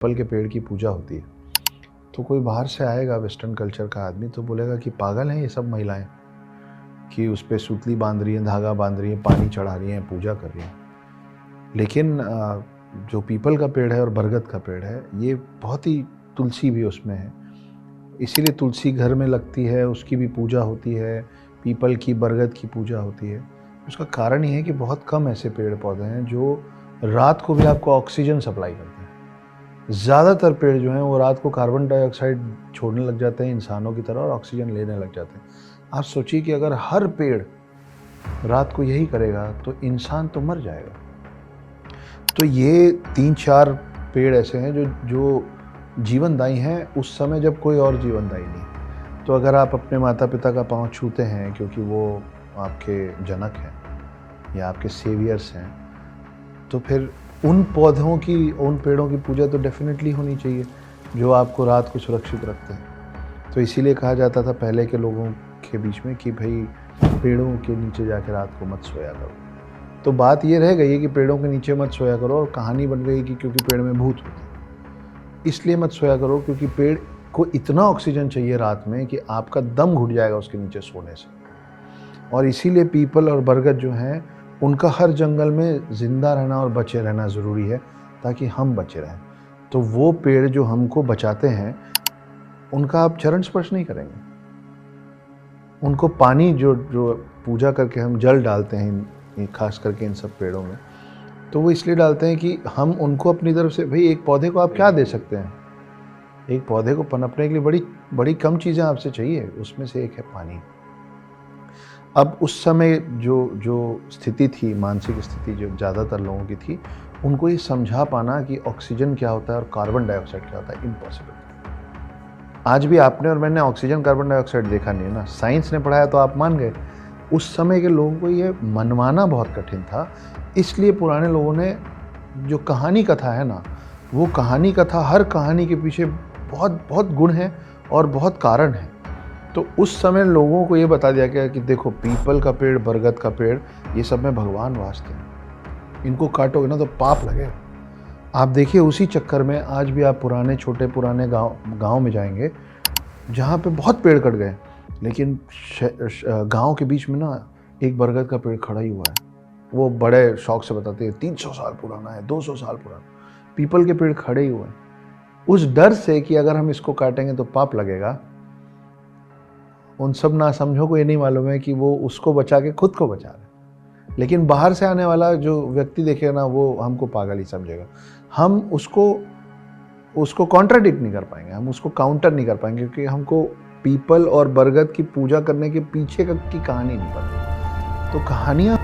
People के पेड़ की पूजा होती है। तो कोई बाहर से आएगा वेस्टर्न कल्चर का आदमी तो बोलेगा कि पागल हैं ये सब महिलाएं कि उस पर सूतली बांध रही हैं, धागा बांध रही हैं, पानी चढ़ा रही हैं, पूजा कर रही हैं। लेकिन जो पीपल का पेड़ है और बरगद का पेड़ है, ये बहुत ही तुलसी भी उसमें है, इसीलिए तुलसी घर में लगती है, उसकी भी पूजा होती है, पीपल की बरगद की पूजा होती है। उसका कारण ये है कि बहुत कम ऐसे पेड़ पौधे हैं जो रात को भी आपको ऑक्सीजन सप्लाई करते हैं। ज़्यादातर पेड़ जो हैं वो रात को कार्बन डाइऑक्साइड छोड़ने लग जाते हैं इंसानों की तरह और ऑक्सीजन लेने लग जाते हैं। आप सोचिए कि अगर हर पेड़ रात को यही करेगा तो इंसान तो मर जाएगा। तो ये 3-4 पेड़ ऐसे हैं जो जीवनदायी हैं उस समय जब कोई और जीवनदायी नहीं। तो अगर आप अपने माता पिता का पाँव छूते हैं क्योंकि वो आपके जनक हैं या आपके सेवियर्स हैं, तो फिर उन पौधों की, उन पेड़ों की पूजा तो डेफिनेटली होनी चाहिए जो आपको रात को सुरक्षित रखते हैं। तो इसीलिए कहा जाता था पहले के लोगों के बीच में कि भाई पेड़ों के नीचे जाकर रात को मत सोया करो। तो बात ये रह गई है कि पेड़ों के नीचे मत सोया करो, और कहानी बन गई कि क्योंकि पेड़ में भूत होते हैं इसलिए मत सोया करो, क्योंकि पेड़ को इतना ऑक्सीजन चाहिए रात में कि आपका दम घुट जाएगा उसके नीचे सोने से। और इसीलिए पीपल और बरगद जो हैं उनका हर जंगल में ज़िंदा रहना और बचे रहना ज़रूरी है ताकि हम बचे रहें। तो वो पेड़ जो हमको बचाते हैं उनका आप चरण स्पर्श नहीं करेंगे। उनको पानी जो पूजा करके हम जल डालते हैं खास करके इन सब पेड़ों में, तो वो इसलिए डालते हैं कि हम उनको अपनी तरफ से, भाई एक पौधे को आप क्या दे सकते हैं? एक पौधे को पनपने के लिए बड़ी कम चीज़ें आपसे चाहिए, उसमें से एक है पानी। अब उस समय जो स्थिति थी, मानसिक स्थिति जो ज़्यादातर लोगों की थी, उनको ये समझा पाना कि ऑक्सीजन क्या होता है और कार्बन डाइऑक्साइड क्या होता है, इम्पॉसिबल था। आज भी आपने और मैंने ऑक्सीजन कार्बन डाइऑक्साइड देखा नहीं है ना, साइंस ने पढ़ाया तो आप मान गए। उस समय के लोगों को ये मनवाना बहुत कठिन था, इसलिए पुराने लोगों ने जो कहानी कथा है ना, वो कहानी कथा, हर कहानी के पीछे बहुत बहुत गुण है और बहुत कारण है। तो उस समय लोगों को ये बता दिया गया कि देखो पीपल का पेड़, बरगद का पेड़, ये सब में भगवान वास्ते हैं, इनको काटोगे ना तो पाप लगेगा। आप देखिए उसी चक्कर में आज भी आप पुराने गांव में जाएंगे जहाँ पे बहुत पेड़ कट गए, लेकिन गांव के बीच में ना एक बरगद का पेड़ खड़ा ही हुआ है। वो बड़े शौक से बताते हैं 300 साल पुराना है, 200 साल पुराना। पीपल के पेड़ खड़े ही हुए हैं, उस डर से कि अगर हम इसको काटेंगे तो पाप लगेगा। उन सब ना समझो को ये नहीं मालूम है कि वो उसको बचा के खुद को बचा रहे, लेकिन बाहर से आने वाला जो व्यक्ति देखेगा ना वो हमको पागल ही समझेगा। हम उसको कॉन्ट्राडिक्ट नहीं कर पाएंगे, हम उसको काउंटर नहीं कर पाएंगे, क्योंकि हमको पीपल और बरगद की पूजा करने के पीछे की कहानी नहीं पता। तो कहानियाँ